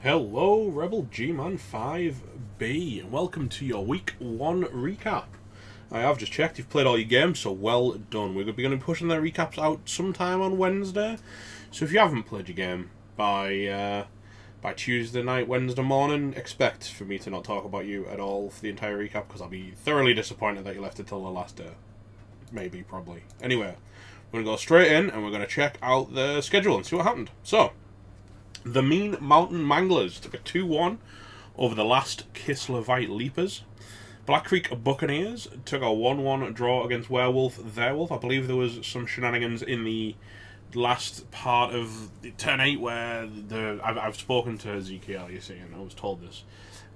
Hello, Rebel G-Man 5B, and welcome to your Week 1 recap. I have just checked, you've played all your games, so well done. We're going to be pushing the recaps out sometime on Wednesday, so if you haven't played your game by Tuesday night, Wednesday morning, expect for me to not talk about you at all for the entire recap, because I'll be thoroughly disappointed that you left it till the last day. Maybe, probably. Anyway, we're going to go straight in, and we're going to check out the schedule and see what happened. So, the Mean Mountain Manglers took a 2-1 over the last Kislevite Leapers. Black Creek Buccaneers took a 1-1 draw against Werewolf Theirwolf. I believe there was some shenanigans in the last part of Turn 8 where I've spoken to Ezekiel, you see, and I was told this,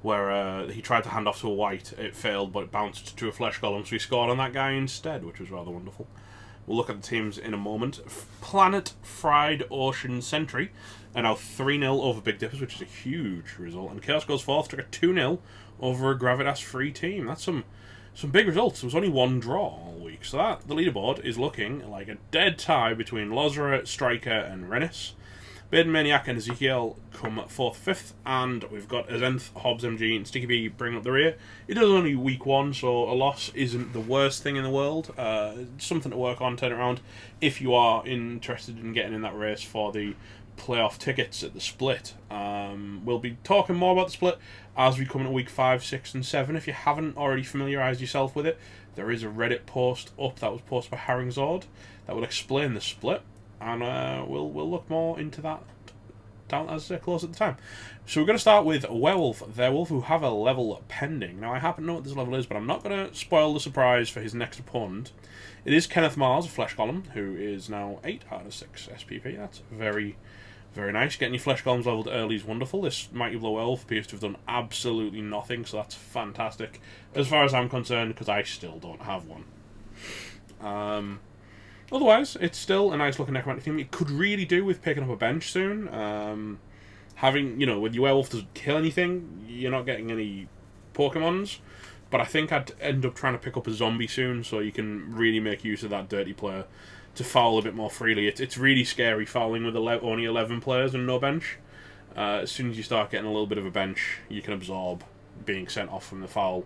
where he tried to hand off to a white, it failed, but it bounced to a flesh golem, so he scored on that guy instead, which was rather wonderful. We'll look at the teams in a moment. Planet Fried Ocean Sentry are now 3-0 over Big Dippers, which is a huge result. And Chaos Goes Forth took a 2-0 over a Gravitas-free team. That's some big results. There was only one draw all week. So the leaderboard is looking like a dead tie between Lazar, Striker, and Rennis. Baden Maniac and Ezekiel come 4th, 5th, and we've got Azenth, Hobbs, MG, and Sticky B bringing up the rear. It is only week 1, so a loss isn't the worst thing in the world. Something to work on, turn it around, if you are interested in getting in that race for the playoff tickets at the split. We'll be talking more about the split as we come into week 5, 6, and 7. If you haven't already familiarised yourself with it, there is a Reddit post up that was posted by Haringzord that will explain the split. And we'll look more into that down as they're close at the time. So we're going to start with Werewolf Theirwolf, who have a level pending. Now, I happen to know what this level is, but I'm not going to spoil the surprise for his next opponent. It is Kenneth Mars, a Flesh Golem, who is now 8 out of 6 SPP. That's very, very nice. Getting your Flesh Golems leveled early is wonderful. This Mighty Blow Werewolf appears to have done absolutely nothing, so that's fantastic, as far as I'm concerned, because I still don't have one. Otherwise, it's still a nice looking necromantic team. It could really do with picking up a bench soon. Having, when your werewolf doesn't kill anything, you're not getting any Pokemons. But I think I'd end up trying to pick up a zombie soon, so you can really make use of that dirty player to foul a bit more freely. It's really scary fouling with only 11 players and no bench. As soon as you start getting a little bit of a bench, you can absorb being sent off from the foul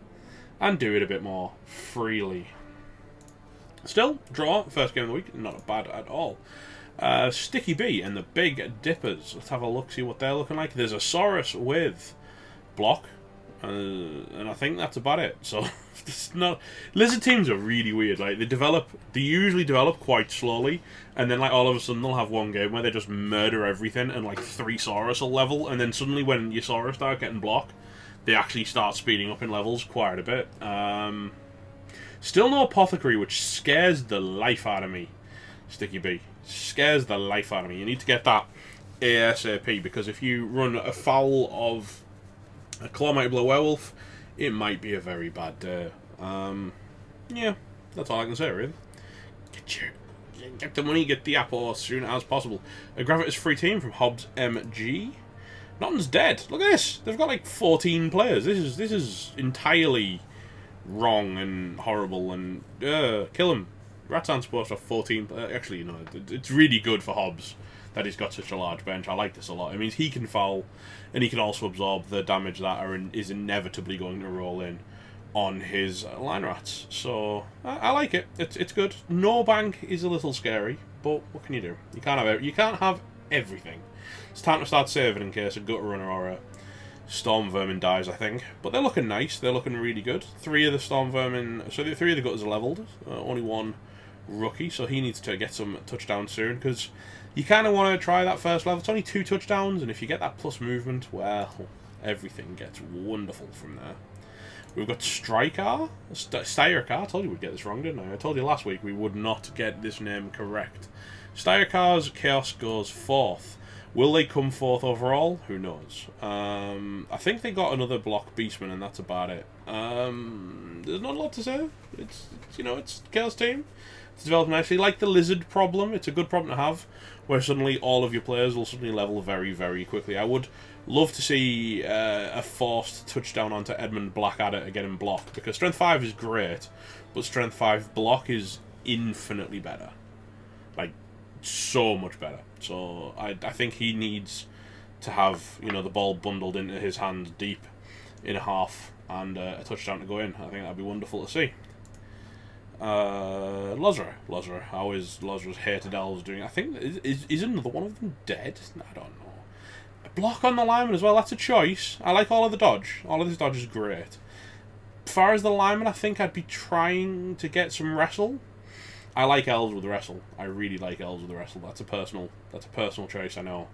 and do it a bit more freely. Still, draw, first game of the week, not bad at all. Sticky B and the Big Dippers. Let's have a look, see what they're looking like. There's a Saurus with block, and I think that's about it. So, it's not. Lizard teams are really weird. Like they usually develop quite slowly, and then all of a sudden they'll have one game where they just murder everything, and 3 Saurus will level, and then suddenly when your Saurus start getting block, they actually start speeding up in levels quite a bit. Still no Apothecary, which scares the life out of me. Sticky B. Scares the life out of me. You need to get that ASAP, because if you run afoul of a Claw Mighty Blow Werewolf, it might be a very bad day. Yeah, that's all I can say, really. Get the money, get the apple as soon as possible. A Gravitas free team from Hobbs MG. Nothing's dead. Look at this. They've got 14 players. This is entirely wrong and horrible, and kill him. Rats aren't supposed to have 14. Actually, it's really good for Hobbs that he's got such a large bench. I like this a lot. It means he can foul, and he can also absorb the damage that is inevitably going to roll in on his line rats. So I like it. It's good. No bank is a little scary, but what can you do? You can't have everything. It's time to start saving in case a gut runner or a Storm Vermin dies, I think. But they're looking nice. They're looking really good. 3 of the Storm Vermin... So the 3 of the Gutters are leveled. Only 1 rookie, so he needs to get some touchdowns soon, because you kind of want to try that first level. It's only 2 touchdowns, and if you get that plus movement, well, everything gets wonderful from there. We've got Striker. Starck. I told you we'd get this wrong, didn't I? I told you last week we would not get this name correct. Starck's Chaos Goes Forth. Will they come 4th overall? Who knows? I think they got another block Beastman, and that's about it. There's not a lot to say. It's Chaos team. It's developed nicely. Like the Lizard problem, it's a good problem to have, where suddenly all of your players will suddenly level very, very quickly. I would love to see a forced touchdown onto Edmund Blackadder to get him blocked, because Strength 5 is great, but Strength 5 block is infinitely better. So much better. So I think he needs to have, you know, the ball bundled into his hands deep in a half and a touchdown to go in. I think that'd be wonderful to see. Lazar. How is Lazar's hated elves doing? I think is another one of them dead? I don't know. A block on the lineman as well. That's a choice. I like all of the dodge. All of this dodge is great. As far as the lineman, I think I'd be trying to get some wrestle. I like elves with wrestle. I really like elves with wrestle. That's a personal choice. I know.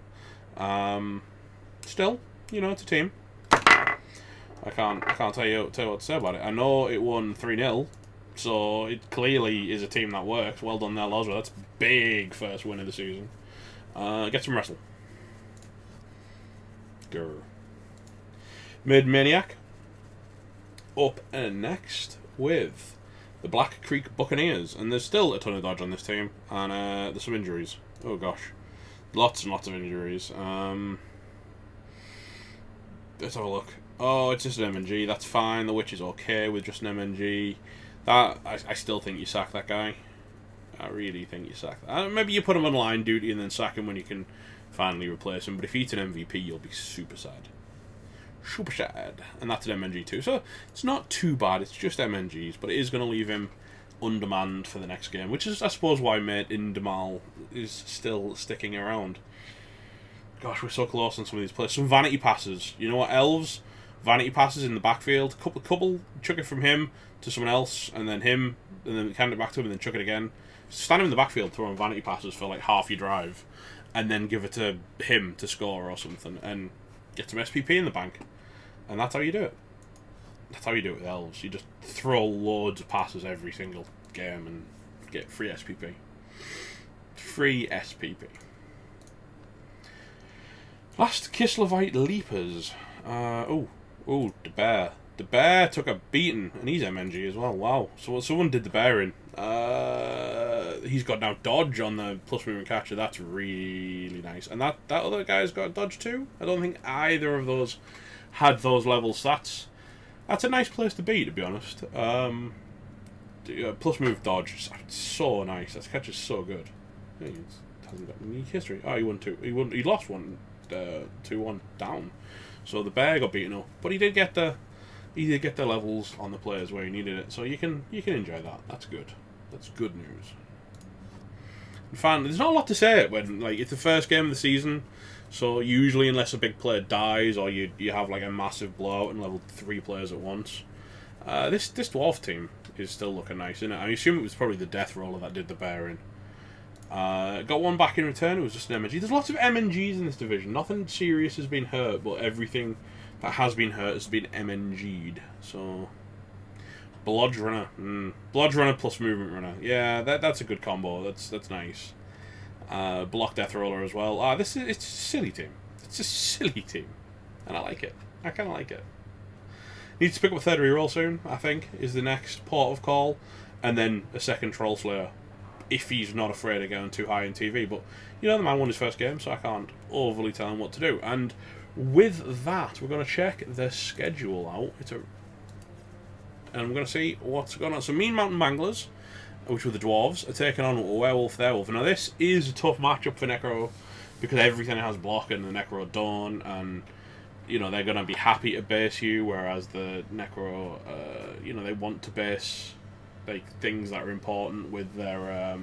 Still, you know, it's a team. I can't tell you what to say about it. I know it won 3-0, so it clearly is a team that works. Well done there, Lazar. That's big first win of the season. Get some wrestle. Grr. Mid-Maniac. Up and next with the Black Creek Buccaneers. And there's still a ton of dodge on this team. And there's some injuries. Oh gosh. Lots and lots of injuries. Let's have a look. Oh, it's just an MNG. That's fine. The Witch is okay with just an MNG. That I still think you sack that guy. I really think you sack that. Maybe you put him on line duty and then sack him when you can finally replace him. But if he's an MVP, you'll be super sad. Super sad. And that's an MNG too. So it's not too bad. It's just MNGs. But it is going to leave him undermanned for the next game. Which is, I suppose, why Mate Indemal is still sticking around. Gosh, we're so close on some of these players. Some vanity passes. You know what, elves? Vanity passes in the backfield. Couple chuck it from him to someone else, and then him, and then hand it back to him, and then chuck it again. Stand him in the backfield, throwing vanity passes for like half your drive, and then give it to him to score or something, and get some SPP in the bank. And that's how you do it. That's how you do it with elves. You just throw loads of passes every single game and get free SPP. Free SPP. Last Kislevite Leapers. The Bear. The Bear took a beating, and he's MNG as well. Wow. So someone did the Bear in. He's got now dodge on the plus movement catcher. That's really nice. And that other guy's got dodge too. I don't think either of those had those level stats. That's a nice place to be, to be honest. Plus move dodge is so nice. That catch is so good. He hasn't got any history. Oh, he won two. He lost one. 2-1 down. So the Bear got beaten up, but he did get the levels on the players where he needed it. So you can enjoy that. That's good. That's good news. And finally, there's not a lot to say when it's the first game of the season. So usually, unless a big player dies or you have like a massive blowout and level 3 players at once, this dwarf team is still looking nice, isn't it? I assume it was probably the Death Roller that did the Bear in. Got one back in return. It was just an MNG. There's lots of MNGs in this division. Nothing serious has been hurt, but everything that has been hurt has been MNG'd. So, Blodge Runner. Blodge Runner plus Movement Runner. Yeah, that's a good combo. That's nice. Block Death Roller as well. It's a silly team. It's a silly team, and I like it. I kind of like it. Needs to pick up a third reroll soon, I think, is the next port of call, and then a second Troll Slayer, if he's not afraid of going too high in TV. But, you know, the man won his first game, so I can't overly tell him what to do. And with that, we're going to check the schedule out. And we're going to see what's going on. So, Mean Mountain Manglers, which were the Dwarves, are taking on Werewolf Werewolf. Now, this is a tough matchup for Necro, because everything has block and the Necro don't, and, you know, they're going to be happy to base you, whereas the Necro, you know, they want to base like things that are important with their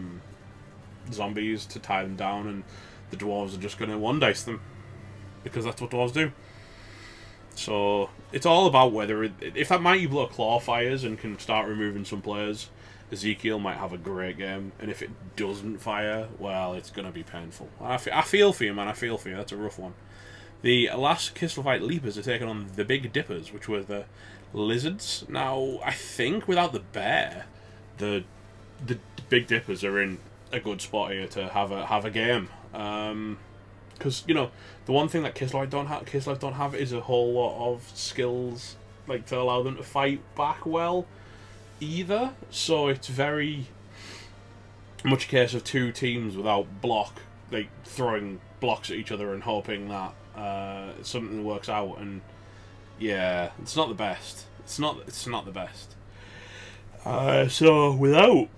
zombies to tie them down, and the dwarves are just going to one dice them because that's what dwarves do. So it's all about whether if that Mighty Blow claw fires and can start removing some players, Ezekiel might have a great game, and if it doesn't fire, well, it's going to be painful. I feel for you, man. I feel for you. That's a rough one. The last Kislevite Leapers are taking on the Big Dippers, which were the Lizards. Now, I think without the Bear, the Big Dippers are in a good spot here to have a game. Because, you know, the one thing that Kislev don't have is a whole lot of skills like to allow them to fight back well either. So it's very much a case of two teams without block, like throwing blocks at each other and hoping that something works out. And yeah, it's not the best. It's not the best. So without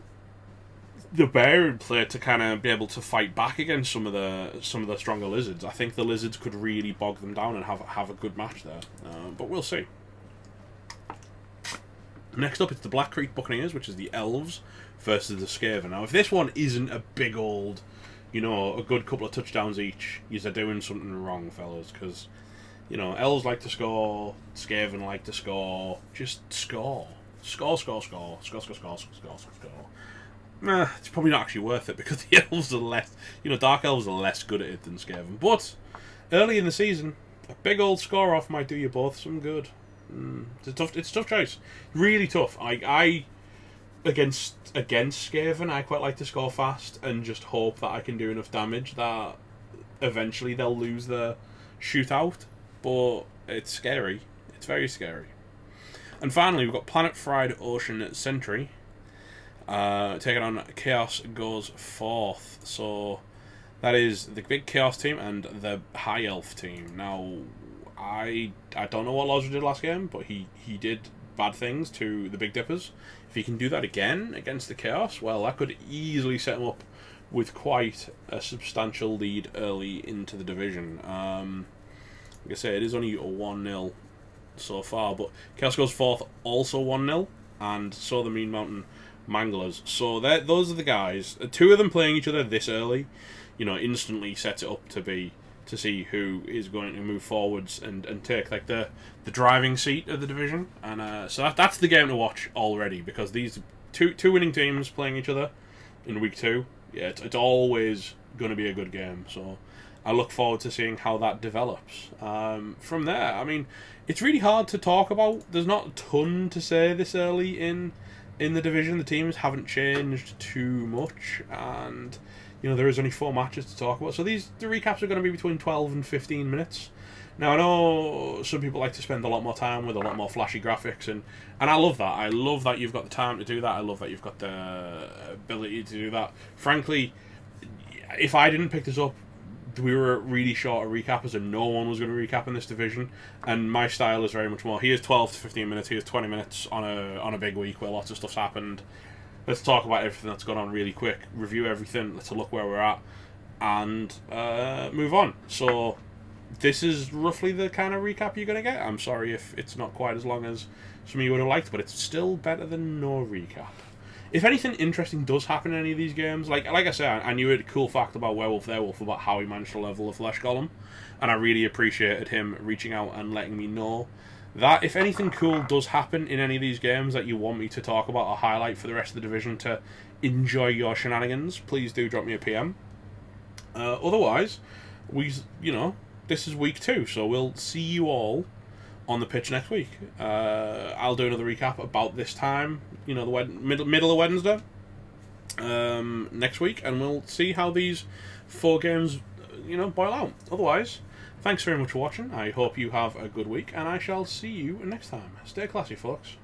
the bear in play to kind of be able to fight back against some of the stronger lizards. I think the lizards could really bog them down and have a good match there. But we'll see. Next up, it's the Black Creek Buccaneers, which is the Elves versus the Skaven. Now, if this one isn't a big old, you know, a good couple of touchdowns each, you're doing something wrong, fellas, because, you know, Elves like to score, Skaven like to score. Just score. Score, score, score. Score, score, score, score, score, score, score. Nah, it's probably not actually worth it, because the Elves are less, you know, Dark Elves are less good at it than Skaven. But, early in the season, a big old score-off might do you both some good. It's a tough choice. Really tough. I against Skaven, I quite like to score fast and just hope that I can do enough damage that eventually they'll lose the shootout. But it's scary. It's very scary. And finally, we've got Planet Fried Ocean Sentry taking on Chaos Goes Forth. So that is the big Chaos team and the High Elf team. Now, I don't know what Lazar did last game, but he did bad things to the Big Dippers. If he can do that again against the Chaos, well, that could easily set him up with quite a substantial lead early into the division. Like I say, it is only a 1-0 so far, but Chaos Goes Forth also 1-0, and so the Mean Mountain Manglers. So those are the guys. Two of them playing each other this early, you know, instantly sets it up to see who is going to move forwards and take like the driving seat of the division. And so that's the game to watch already, because these two winning teams playing each other in week 2, yeah, it's always going to be a good game. So I look forward to seeing how that develops. From there, I mean, it's really hard to talk about. There's not a ton to say this early in the division. The teams haven't changed too much, and you know, there is only 4 matches to talk about. So the recaps are going to be between 12 and 15 minutes. Now, I know some people like to spend a lot more time with a lot more flashy graphics, and I love that. I love that you've got the time to do that. I love that you've got the ability to do that. Frankly, if I didn't pick this up, we were really short of recappers, and no one was going to recap in this division. And my style is very much more, here's 12 to 15 minutes, here's 20 minutes on a big week where lots of stuff's happened. Let's talk about everything that's gone on really quick, review everything, let's look where we're at, and move on. So this is roughly the kind of recap you're going to get. I'm sorry if it's not quite as long as some of you would have liked, but it's still better than no recap. If anything interesting does happen in any of these games, like I said, I knew a cool fact about Werewolf Theirwolf about how he managed to level the Flesh Golem, and I really appreciated him reaching out and letting me know that if anything cool does happen in any of these games that you want me to talk about or highlight for the rest of the division to enjoy your shenanigans, please do drop me a PM. Otherwise, this is week 2, so we'll see you all on the pitch next week. I'll do another recap about this time, the middle of Wednesday next week, and we'll see how these 4 games, boil out. Otherwise, thanks very much for watching. I hope you have a good week, and I shall see you next time. Stay classy, folks.